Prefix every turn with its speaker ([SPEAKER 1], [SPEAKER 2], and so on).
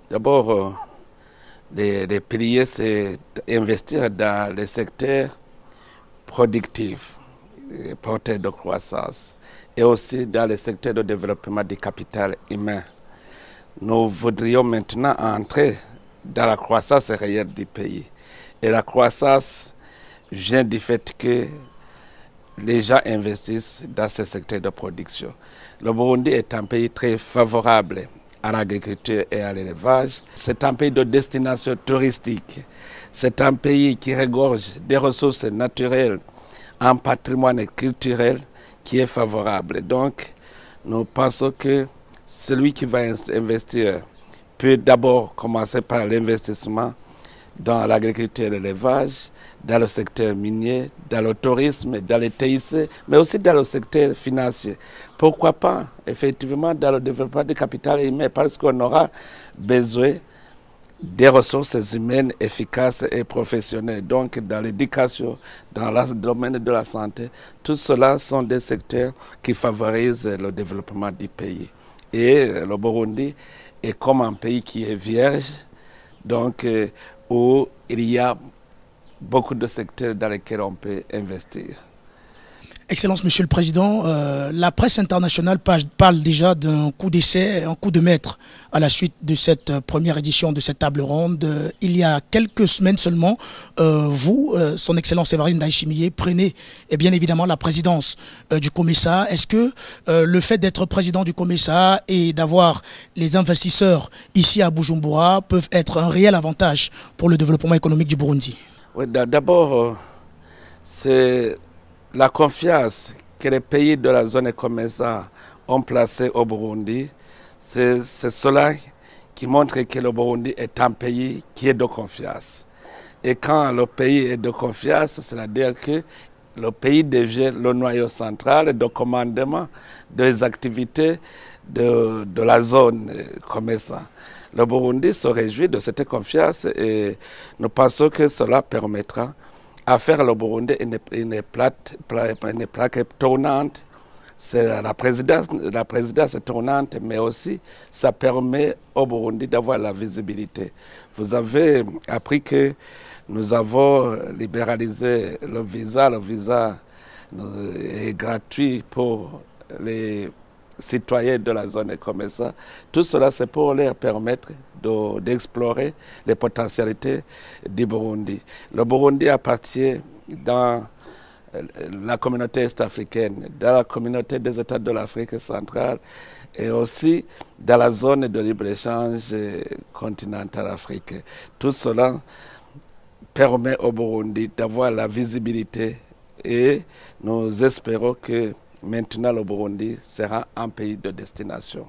[SPEAKER 1] D'abord, les piliers, c'est investir dans les secteurs productifs, porteurs de croissance, et aussi dans les secteurs de développement du capital humain. Nous voudrions maintenant entrer dans la croissance réelle du pays. Et la croissance vient du fait que les gens investissent dans ce secteur de production. Le Burundi est un pays très favorable à l'agriculture et à l'élevage. C'est un pays de destination touristique. C'est un pays qui regorge des ressources naturelles, un patrimoine culturel qui est favorable. Donc, nous pensons que celui qui va investir peut d'abord commencer par l'investissement dans l'agriculture et l'élevage, dans le secteur minier, dans le tourisme, dans les TIC, mais aussi dans le secteur financier. Pourquoi pas, effectivement, dans le développement du capital humain, parce qu'on aura besoin des ressources humaines efficaces et professionnelles. Donc, dans l'éducation, dans le domaine de la santé, tout cela sont des secteurs qui favorisent le développement du pays. Et le Burundi est comme un pays qui est vierge, donc où il y a beaucoup de secteurs dans lesquels on peut investir.
[SPEAKER 2] Excellence, Monsieur le Président, la presse internationale parle déjà d'un coup d'essai, un coup de maître à la suite de cette première édition de cette table ronde. Il y a quelques semaines seulement, vous, Son Excellence Évariste Ndayishimiye, prenez bien évidemment la présidence du COMESA. Est-ce que le fait d'être président du COMESA et d'avoir les investisseurs ici à Bujumbura peuvent être un réel avantage pour le développement économique du Burundi? Oui,
[SPEAKER 1] d'abord, c'est la confiance que les pays de la zone COMESA ont placée au Burundi. C'est cela qui montre que le Burundi est un pays qui est de confiance. Et quand le pays est de confiance, c'est-à-dire que le pays devient le noyau central de commandement des activités de la zone COMESA. Le Burundi se réjouit de cette confiance et nous pensons que cela permettra à faire le Burundi une plaque tournante. C'est la présidence tournante, mais aussi ça permet au Burundi d'avoir la visibilité. Vous avez appris que nous avons libéralisé le visa. Le visa est gratuit pour les citoyens de la zone comme ça. Tout cela, c'est pour leur permettre d'explorer les potentialités du Burundi. Le Burundi appartient dans la communauté est-africaine, dans la communauté des États de l'Afrique centrale et aussi dans la zone de libre-échange continentale africaine. Tout cela permet au Burundi d'avoir la visibilité et nous espérons que maintenant le Burundi sera un pays de destination.